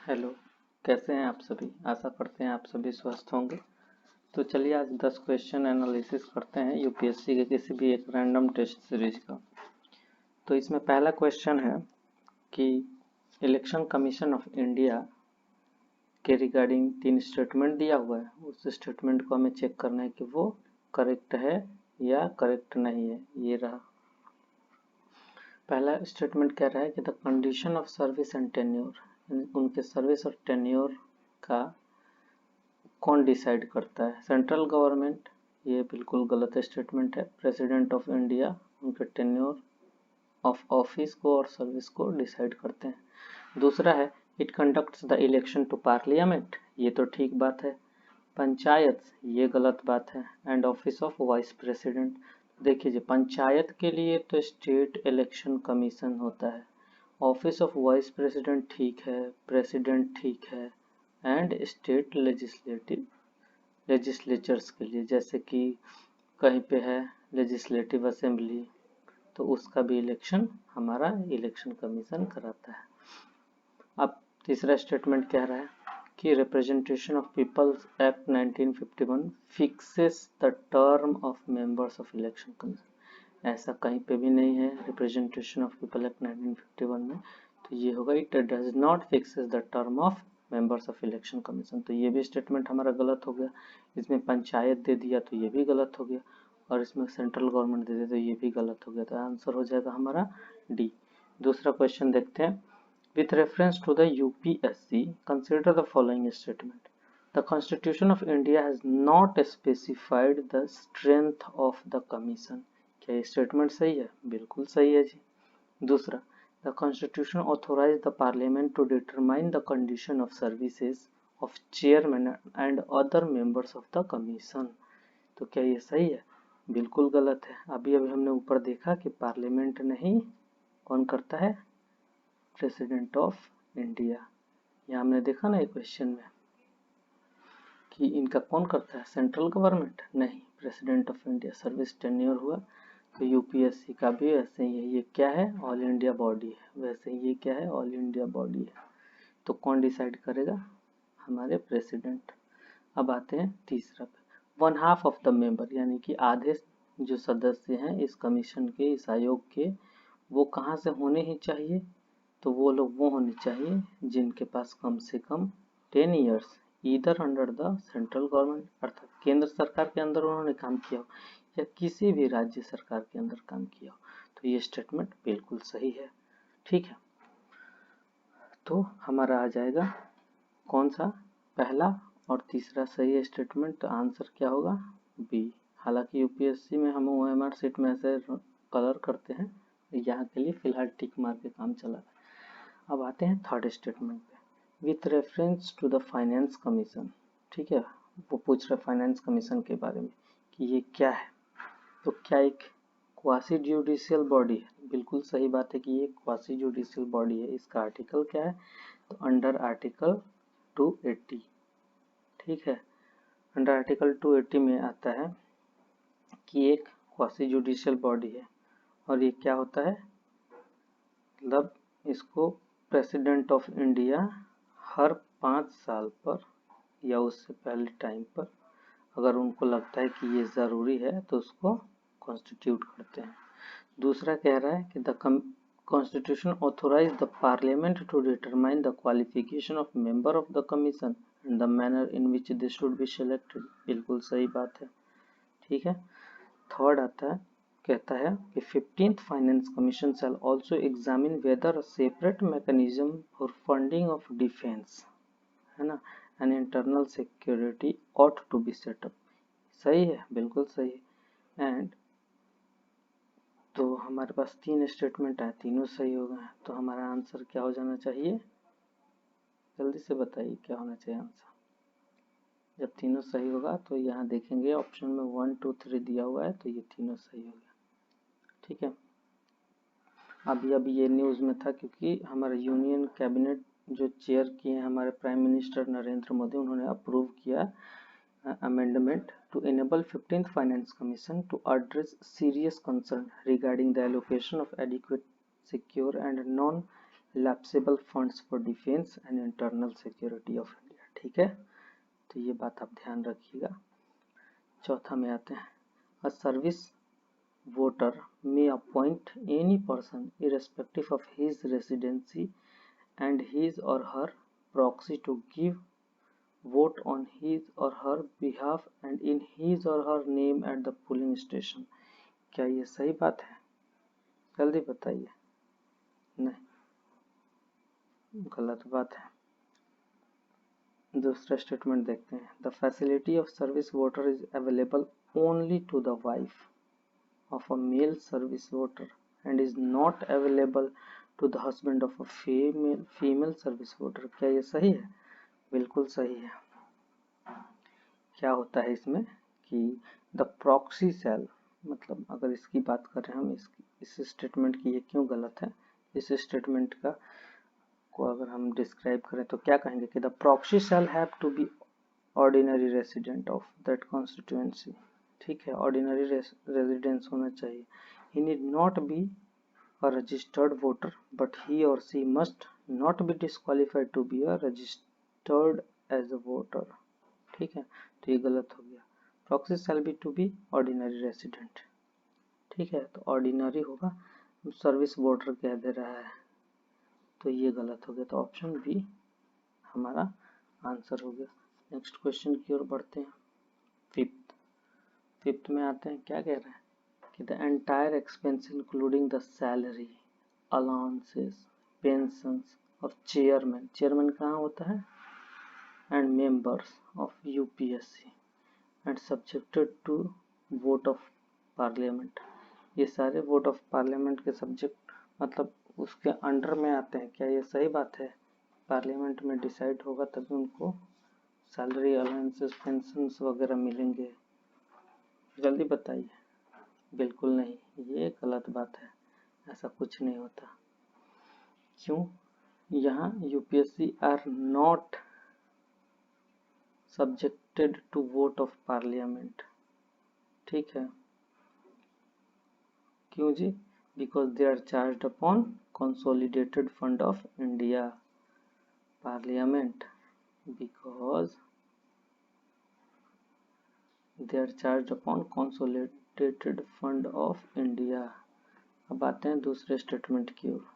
Hello. कैसे हैं आप सभी? आशा करते हैं आप सभी स्वस्थ होंगे। तो चलिए आज 10 क्वेश्चन एनालिसिस करते हैं यूपीएससी के किसी भी एक रैंडम टेस्ट सीरीज का। तो इसमें पहला क्वेश्चन है कि इलेक्शन कमीशन ऑफ इंडिया के रिगार्डिंग 3 स्टेटमेंट दिया हुआ है। उस स्टेटमेंट को हमें चेक करना है कि वो करेक्ट है या करेक्ट नहीं है। ये रहा पहला स्टेटमेंट। कह रहा है कि the condition of service and tenure, उनके सर्विस और टेन्योर का कौन डिसाइड करता है? Central government. ये बिल्कुल गलत स्टेटमेंट है। प्रेसिडेंट ऑफ इंडिया उनके टेन्योर ऑफ ऑफिस को और सर्विस को डिसाइड करते हैं। दूसरा है it conducts the election to parliament. ये तो ठीक बात है। पंचायत, ये गलत बात है। And office of vice president. देखिए जी, पंचायत के लिए तो स्टेट इलेक्शन कमीशन होता है। ऑफिस ऑफ वाइस प्रेसिडेंट ठीक है, प्रेसिडेंट ठीक है, एंड स्टेट लेजिस्लेचर्स के लिए, जैसे कि कहीं पे है लेजिस्लेटिव असेंबली, तो उसका भी इलेक्शन हमारा इलेक्शन कमीशन कराता है। अब तीसरा स्टेटमेंट कह रहा है कि representation of people's act 1951 fixes the term of members of election commission. ऐसा कहीं पे भी नहीं है रिप्रेजेंटेशन ऑफ पीपल एक्ट 1951 में। तो ये होगा it does not fixes the term of members of election commission. तो ये भी स्टेटमेंट हमारा गलत हो गया। इसमें पंचायत दे दिया तो ये भी गलत हो गया, और इसमें सेंट्रल गवर्नमेंट दे दिया तो ये भी गलत हो गया। तो आंसर हो जाएगा हमारा डी। दूसरा क्वेश्चन देखते हैं। With reference to the UPSC consider the following statement. The constitution of India has not specified the strength of the commission. क्या ये स्टेटमेंट सही है? बिल्कुल सही है जी। दूसरा, the constitution authorise the parliament to determine the condition of services of chairman and other members of the commission. तो क्या ये सही है? बिल्कुल गलत है। अभी अभी हमने ऊपर देखा कि पार्लियामेंट नहीं, कौन करता है? President of India. यहाँ हमने देखा ना एक क्वेश्चन में कि इनका कौन करता है? सेंट्रल गवर्नमेंट नहीं, president of India. Service tenure हुआ। तो यूपीएससी का भी वैसे ही है। ये क्या है? ऑल इंडिया बॉडी है। वैसे ही ये क्या है? ऑल इंडिया बॉडी है। तो कौन डिसाइड करेगा? हमारे प्रेसिडेंट। अब आते हैं तीसरा पे। 1/2 ऑफ द मेंबर, यानी कि आधे जो सदस्य हैं इस कमीशन के, इस आयोग के, वो कहाँ से होने ही चाहिए? तो वो लोग वो होने चाहिए जिनके पास कम से कम 10 years either under the central government, अर्थात केंद्र सरकार के अंदर उन्होंने काम किया हो या किसी भी राज्य सरकार के अंदर काम किया हो। तो ये स्टेटमेंट बिल्कुल सही है। ठीक है, तो हमारा आ जाएगा कौन सा? पहला और तीसरा सही है स्टेटमेंट। तो आंसर क्या होगा? बी। हालांकि यूपीएससी में हम ओएमआर सीट में ऐसे कलर करते हैं, यहाँ के लिए फिलहाल टिक मार के काम चला है। अब आते हैं थर्ड स्टेटमेंट पे। With reference to the finance commission. ठीक है, वो पूछ रहा है फाइनेंस कमीशन के बारे में कि ये क्या है। तो क्या एक क्वासी जुडिशियल बॉडी है? बिल्कुल सही बात है कि ये क्वासी जुडिशियल बॉडी है। इसका आर्टिकल क्या है? तो अंडर आर्टिकल 280। ठीक है, अंडर आर्टिकल 280 में आता है कि एक क्वासी जुडिशियल बॉडी है, और ये क्या होता है? मतलब इसको प्रेसिडेंट ऑफ इंडिया हर 5 साल पर या उससे पहले टाइम पर, अगर उनको लगता है कि ये ज़रूरी है, तो उसको कॉन्स्टिट्यूट करते हैं। दूसरा कह रहा है कि the constitution authorise the parliament to determine the qualification of member of the commission and the manner in which they should be selected. बिल्कुल सही बात है। ठीक है, थर्ड आता है, कहता है कि 15th finance commission shall also examine whether a separate mechanism for funding of defence, है ना, and internal security ought to be set up. सही है, बिल्कुल सही है। एंड तो हमारे पास 3 स्टेटमेंट है, तीनों सही हो गए। तो हमारा आंसर क्या हो जाना चाहिए? जल्दी से बताइए क्या होना चाहिए आंसर। जब तीनों सही होगा तो यहाँ देखेंगे ऑप्शन में 1 2 3 दिया हुआ है, तो ये तीनों सही हो गया। ठीक है, अभी ये न्यूज़ में था क्योंकि हमारे यूनियन कैबिनेट जो चेयर किए हैं हमारे प्राइम मिनिस्टर नरेंद्र मोदी, उन्होंने अप्रूव किया amendment to enable 15th Finance Commission to address serious concern regarding the allocation of adequate, secure and lapsable funds for defence and internal security of India. ठीक है, तो ये बात आप ध्यान रखिएगा। चौथा में आते हैं, a service voter may appoint any person irrespective of his residency and his or her proxy to give vote on his or her behalf and in his or her name at the polling station। क्या ये सही बात है? जल्दी बताइए। नहीं, गलत बात है। दूसरा स्टेटमेंट देखते हैं, the facility of service voter is available only to the wife of a male service voter and is not available to the husband of a female service voter। क्या ये सही है? बिल्कुल सही है। क्या होता है इसमें कि द प्रॉक्सी सेल, मतलब अगर इसकी बात करें हम, इस स्टेटमेंट की ये क्यों गलत है, इस स्टेटमेंट का को अगर हम डिस्क्राइब करें तो क्या कहेंगे कि the proxy shall have to be ordinary resident of that constituency. ठीक है, ऑर्डिनरी रेजिडेंस होना चाहिए। He need not be a registered voter but he or she must not be disqualified to be a registered as a voter. ठीक है, तो ये गलत हो गया। Proxy shall be to be ordinary resident. ठीक है, तो ऑर्डिनरी होगा, सर्विस वोटर कह दे रहा है, तो ये गलत हो गया। तो ऑप्शन बी हमारा आंसर हो गया। नेक्स्ट क्वेश्चन की ओर बढ़ते हैं। फिफ्थ में आते हैं, क्या कह रहे हैं कि the entire expense including the salary, allowances, pensions of chairman, chairman कहाँ होता है, and members of UPSC and subjected to vote of parliament, ये सारे वोट ऑफ पार्लियामेंट के सब्जेक्ट मतलब उसके अंडर में आते हैं। क्या ये सही बात है? पार्लियामेंट में डिसाइड होगा तभी उनको सैलरी, अलाउंसेस, पेंशंस वगैरह मिलेंगे। जल्दी बताइए। बिल्कुल नहीं, ये गलत बात है, ऐसा कुछ नहीं होता। क्यों? यहाँ UPSC are not subjected to vote of parliament. ठीक है, क्यों जी? Because they are charged upon consolidated fund of India. Parliament, because they are charged upon consolidated fund of India। अब आते हैं दूसरे स्टेटमेंट की ओर।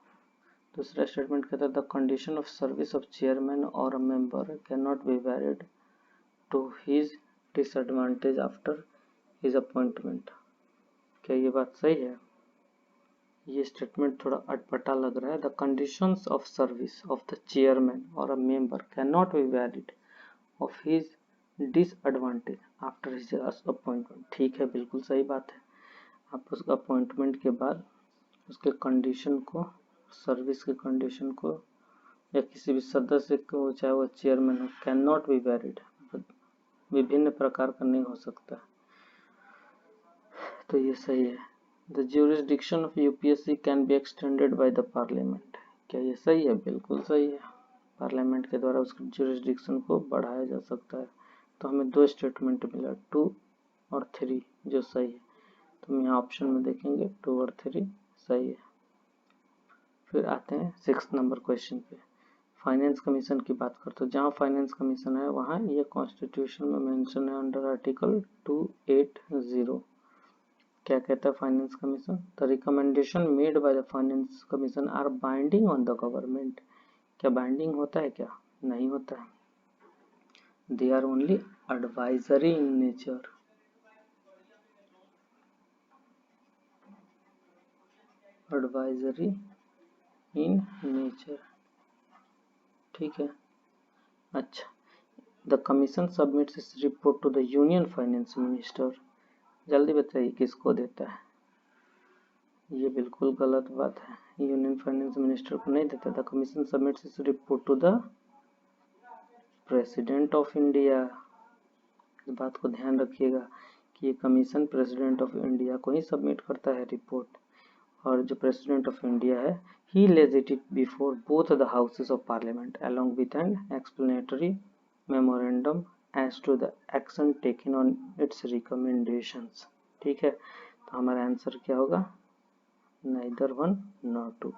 दूसरा स्टेटमेंट कहता है the condition of service of chairman or a member can not be valid to his disadvantage after his appointment. क्या ये बात सही है? ये स्टेटमेंट थोड़ा अटपटा लग रहा है। The conditions of service of the chairman or a member can not be valid of his disadvantage after his appointment. ठीक है, बिल्कुल सही बात है। आप उसका अपॉइंटमेंट के बाद उसके कंडीशन को, सर्विस के कंडीशन को या किसी भी सदस्य को, चाहे वो चेयरमैन हो, कैन नॉट बी वैलिड, विभिन्न प्रकार का नहीं हो सकता, तो ये सही है। The jurisdiction of UPSC can be extended by the parliament. क्या ये सही है? बिल्कुल सही है, पार्लियामेंट के द्वारा उसके ज्यूरिसडिक्शन को बढ़ाया जा सकता है। तो हमें दो स्टेटमेंट मिला, 2 और 3 जो सही है। तो हम यहाँ ऑप्शन में देखेंगे 2 और 3 सही है। फिर आते हैं 6 नंबर क्वेश्चन पे। फाइनेंस कमीशन की बात करते हैं। जहाँ फाइनेंस कमीशन है वहाँ ये कॉन्स्टिट्यूशन में मेंशन है अंडर आर्टिकल 280। क्या कहता है finance commission? The recommendation made by the finance commission are binding on the government. क्या बाइंडिंग होता है? क्या नहीं होता है। They are only advisory in nature। advisory in nature, ठीक है। अच्छा, the commission submits its report to the union finance minister. जल्दी बताइए किसको देता है? ये बिल्कुल गलत बात है, यूनियन फाइनेंस मिनिस्टर को नहीं देता। The commission submits its report to the president of India. इस बात को ध्यान रखिएगा कि ये कमीशन प्रेसिडेंट ऑफ इंडिया को ही सबमिट करता है रिपोर्ट, और जो प्रेसिडेंट ऑफ इंडिया है he lays it before both the houses of parliament along with an explanatory memorandum as to the action taken on its recommendations. ठीक है, तो हमारा आंसर क्या होगा? Neither 1 nor 2।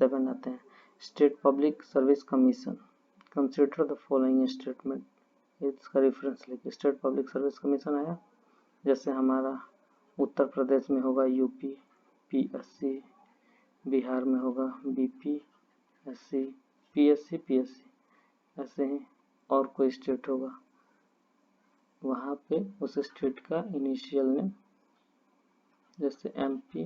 7 आते हैं। State public service commission, consider the following statement, इसका reference लेके स्टेट पब्लिक सर्विस कमीशन आया, जैसे हमारा उत्तर प्रदेश में होगा यूपी पीएससी, बिहार में होगा बीपीएससी पीएससी, ऐसे ही और कोई स्टेट होगा वहाँ पे उस स्टेट का इनिशियल नेम, जैसे MP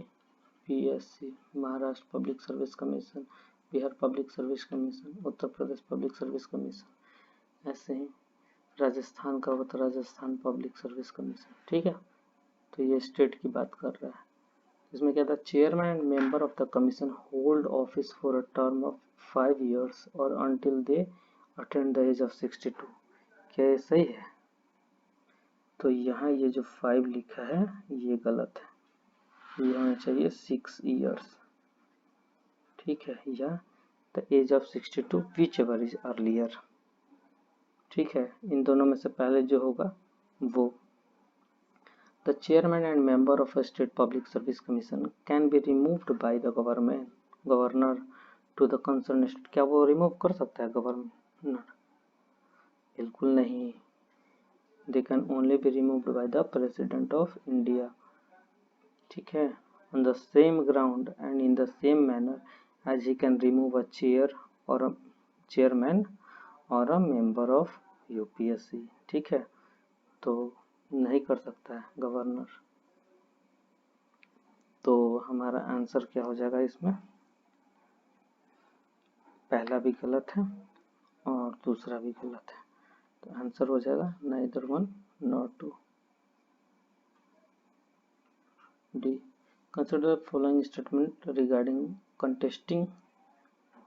PSC, Maharashtra public service commission, Bihar public service commission, Uttar Pradesh public service commission, ऐसे ही राजस्थान का होगा तो राजस्थान पब्लिक सर्विस कमीशन। ठीक है, तो ये स्टेट की बात कर रहा है। इसमें क्या था, chairman and member of the commission hold office for a term of 5 years और until they attend the age of 62। क्या ये सही है? तो यहाँ ये जो 5 लिखा है ये गलत है, ये होना चाहिए 6 years। ठीक है, या the age of 62 whichever is earlier. ठीक है, इन दोनों में से पहले जो होगा वो। The chairman and member of a state public service commission can be removed by the governor to the concerned state। क्या वो रिमूव कर सकता है गवर्नर? बिल्कुल नहीं। They can only be removed by the president of India। ठीक है, on the same ground and in the same manner as he can remove a chair or a chairman or a member of UPSC। ठीक है, तो नहीं कर सकता है governor. तो हमारा आंसर क्या हो जाएगा इसमें? पहला भी गलत है और दूसरा भी गलत है, तो आंसर हो जाएगा neither one nor two। D, consider the following statement regarding contesting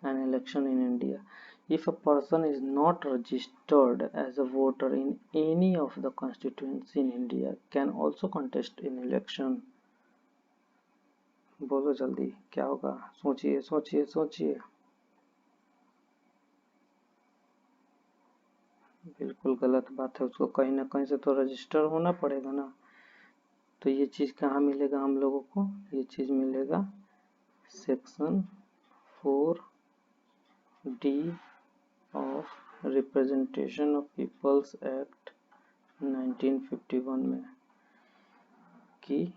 an election in India। If a person is not registered as a voter in any of the constituency in India can also contest in election। बोलो जल्दी क्या होगा, सोचिए सोचिए सोचिए। बिल्कुल गलत बात है, उसको कहीं ना कहीं से तो रजिस्टर होना पड़ेगा ना। तो ये चीज़ कहाँ मिलेगा हम लोगों को? ये चीज़ मिलेगा section 4D of representation of people's act 1951 में, कि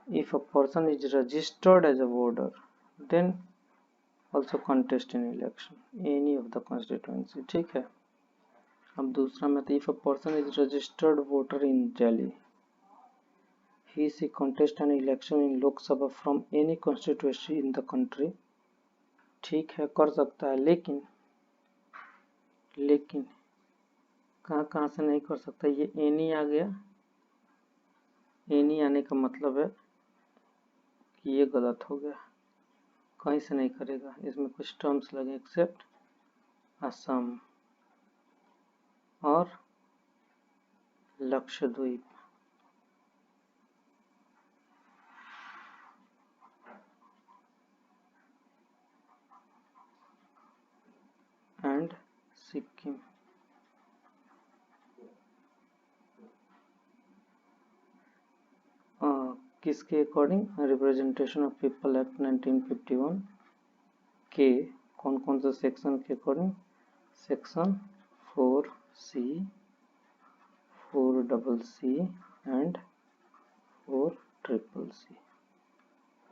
if a person is registered as a voter then also contest in election any of the constituency। ठीक है, अब दूसरा में if a person is registered voter in Delhi he she contest an election in Lok Sabha from any constituency in the country। ठीक है, कर सकता है, लेकिन कहाँ से नहीं कर सकता? ये एनी आ गया, एनी आने का मतलब है कि ये गलत हो गया, कहीं से नहीं करेगा। इसमें कुछ टर्म्स लगे, एक्सेप्ट असम और लक्षद्वीप। एंड सिक्किम। किसके according? Representation of people act 1951 के कौन कौन से सेक्शन के according? Section 4C, 4CC and 4CCC।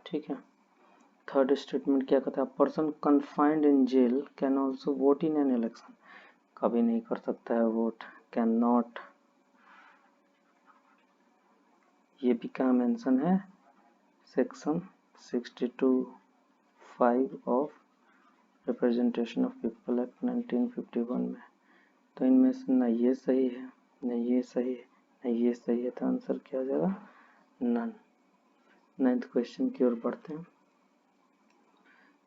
ठीक है, थर्ड स्टेटमेंट क्या कहता है? Person confined in jail can also vote in an election. कभी नहीं कर सकता है वोट, कैन नॉट। ये भी कहाँ मेंशन है? Section 62(5) of representation of people act 1951 में। तो इनमें से न ये सही है, न ये सही है, न ये सही है, तो आंसर क्या हो जाएगा? नन। 9th क्वेश्चन की ओर बढ़ते हैं।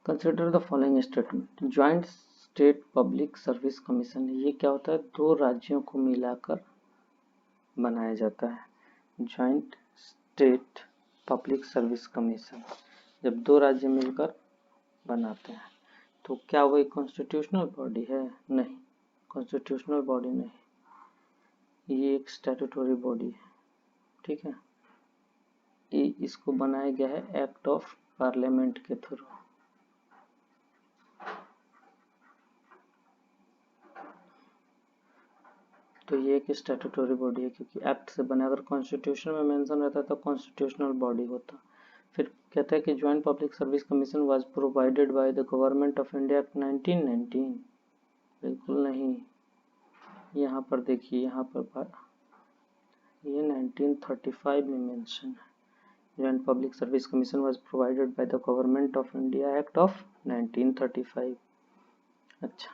Consider the following statement. Joint state public service commission, ये क्या होता है? 2 राज्यों को मिलाकर बनाया जाता है joint state public service commission. जब 2 राज्य मिलकर बनाते हैं तो क्या वो एक कॉन्स्टिट्यूशनल बॉडी है? नहीं, कॉन्स्टिट्यूशनल बॉडी नहीं, ये एक स्टैट्यूटरी बॉडी है। ठीक है, ये इसको बनाया गया है एक्ट ऑफ पार्लियामेंट के थ्रू। तो ये एक स्टैट्यूटरी बॉडी है क्योंकि एक्ट से बना, अगर कॉन्स्टिट्यूशन में मेंशन रहता तो कॉन्स्टिट्यूशनल बॉडी होता। फिर कहता है कि joint public service commission was provided by the government of India act 1919। बिल्कुल नहीं, यहाँ पर देखिए, यहाँ पर ये 1935 में मेंशन है। Joint public service commission was provided by the government of India act of 1935। अच्छा,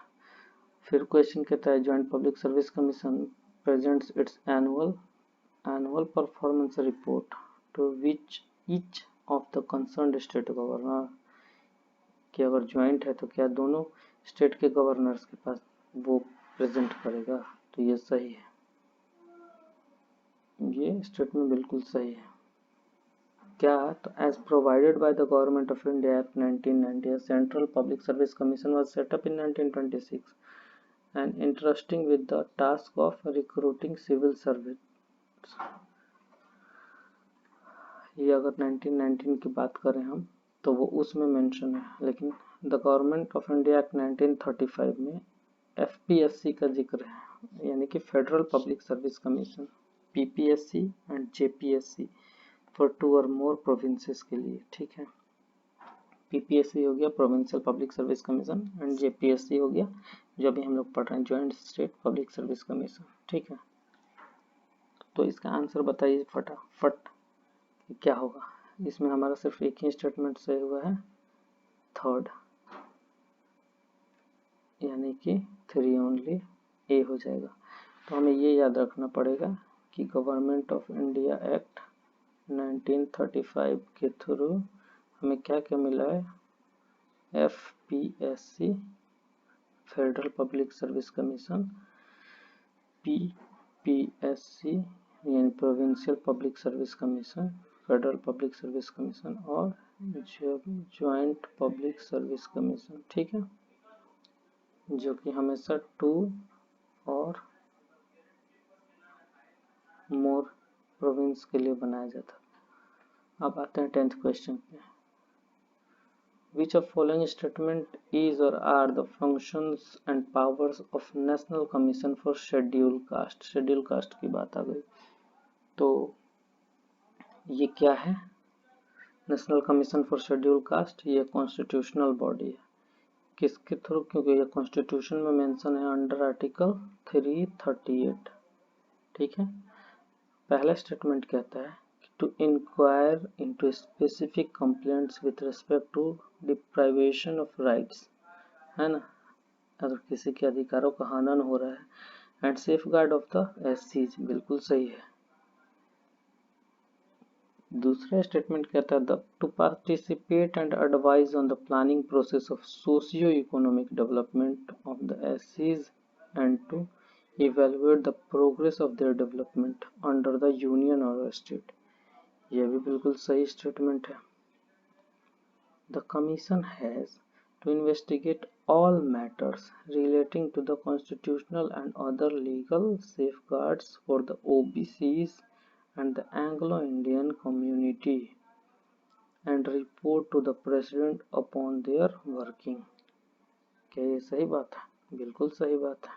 फिर क्वेश्चन कहता है joint public service commission presents its annual performance report to which each of the concerned state governor, कि अगर joint है तो क्या दोनों स्टेट के गवर्नर्स के पास वो प्रेजेंट करेगा। तो ये सही है, ये स्टेटमेंट बिल्कुल सही है। क्या, तो as provided by the government of India act 1990 central public service commission was set up in 1926 and interesting with the task of recruiting civil servants। ये अगर 1919 की बात करें हम तो वो उसमें मेंशन है, लेकिन the government of India act 1935 में एफपीएससी का जिक्र है, यानी कि federal public service commission, PPSC and JPSC for 2 और मोर प्रोविंसेस के लिए। ठीक है, पीपीएससी हो गया provincial public service commission and JPSC हो गया जो अभी हम लोग पढ़ रहे हैं joint state public service commission. ठीक है, तो इसका आंसर बताइए फटाफट क्या होगा। इसमें हमारा सिर्फ एक ही स्टेटमेंट सही हुआ है, थर्ड, यानी कि 3 ओनली, ए हो जाएगा। तो हमें ये याद रखना पड़ेगा कि गवर्नमेंट ऑफ इंडिया एक्ट 1935 के थ्रू हमें क्या क्या मिला है, FPSC federal public service commission, PPSC यानी provincial public service commission, federal public service commission और ज्वाइंट पब्लिक सर्विस कमीशन। ठीक है, जो कि हमेशा 2 और मोर प्रोविंस के लिए बनाया जाता। अब आते हैं 10th क्वेश्चन पे। Which of following statement is or are the functions and powers of National Commission for Scheduled Caste? Scheduled Caste की बात आ गई, तो ये क्या है, national commission for schedule caste, ये कॉन्स्टिट्यूशनल बॉडी है। किसके थ्रू, क्योंकि ये कॉन्स्टिट्यूशन में मेंशन है अंडर आर्टिकल 338। ठीक है, पहला स्टेटमेंट कहता है to inquire into specific complaints with respect to deprivation of rights, है ना, अगर किसी के अधिकारों का हनन हो रहा है, एंड सेफगार्ड ऑफ द एससीज, बिल्कुल सही है। दूसरा स्टेटमेंट कहता है to participate and advise on the planning process of socio economic development of the एससीज and to evaluate the progress of their development under the union or state, यह भी बिल्कुल सही स्टेटमेंट है। The commission has to investigate all matters relating to the constitutional and other legal safeguards for the OBCs and the Anglo-Indian community and report to the President upon their working। क्या ये सही बात है? बिल्कुल सही बात है।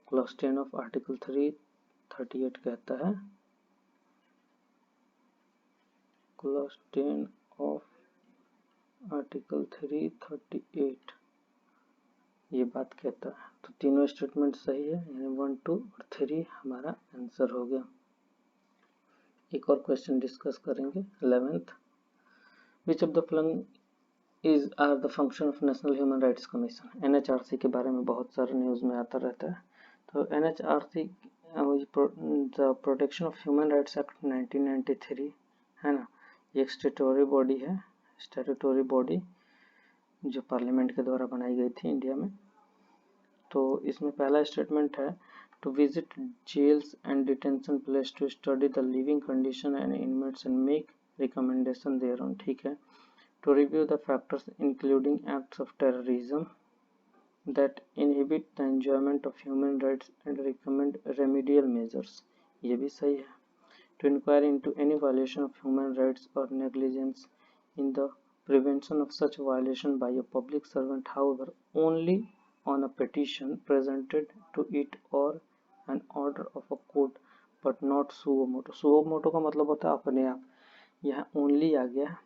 क्लॉज 10 ऑफ आर्टिकल 338 कहता है, क्लॉज 10 ऑफ आर्टिकल 338 ये बात कहता है। तो तीनों स्टेटमेंट सही है, यानी 1, 2 और 3 हमारा आंसर हो गया। एक और क्वेश्चन डिस्कस करेंगे 11th। Which of the following is are the function of national human rights commission. NHRC के बारे में बहुत सारे न्यूज में आता रहता है। तो NHRC the protection of human rights act 1993 है ना, ये एक स्टैट्यूटरी बॉडी जो पार्लियामेंट के द्वारा बनाई गई थी इंडिया में। तो इसमें पहला स्टेटमेंट है to visit jails and detention place to study the living condition and inmates and make recommendation thereon। ठीक है, to review the factors including acts of terrorism that inhibit the enjoyment of human rights and recommend remedial measures, ये भी सही है। to inquire into any violation of human rights or negligence in the prevention of such violation by a public servant, however only on a petition presented to it or an order of a code but not suo motu. Suo motu का मतलब होता है अपने आप, यहाँ only आ गया,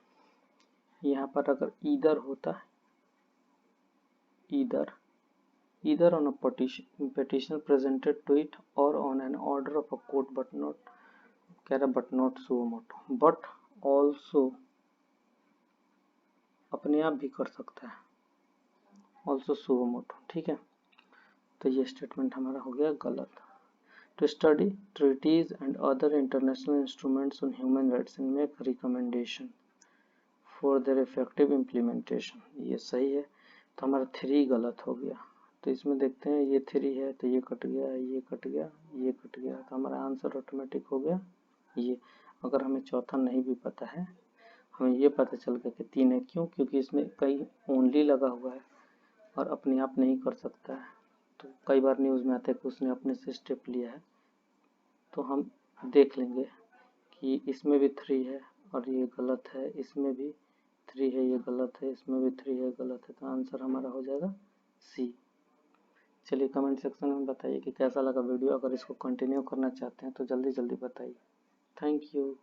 यहाँ पर अगर ईदर होता, either on a petition presented to it or on an order of a court but not, कह रहा but not suo motto, but also अपने आप भी कर सकता है, ऑल्सो सुओ मोटो, ठीक है। तो ये स्टेटमेंट हमारा हो गया गलत। To study treaties and other international instruments on human rights and make recommendation for their effective implementation, ये सही है। तो हमारा 3 गलत हो गया। तो इसमें देखते हैं ये 3 है तो ये कट गया, ये कट गया, ये कट गया, तो हमारा आंसर ऑटोमेटिक हो गया ये। अगर हमें चौथा नहीं भी पता है, हमें ये पता चल गया कि 3 है, क्यों? क्योंकि इसमें कई ओनली लगा हुआ है और अपने आप नहीं कर सकता है। तो कई बार न्यूज़ में आता है कि उसने अपने से स्टेप लिया है, तो हम देख लेंगे कि इसमें भी 3 है और ये गलत है, इसमें भी 3 है, ये गलत है, इसमें भी 3 है, गलत है। तो आंसर हमारा हो जाएगा सी। चलिए कमेंट सेक्शन में बताइए कि कैसा लगा वीडियो। अगर इसको कंटिन्यू करना चाहते हैं तो जल्दी जल्दी बताइए। Thank you.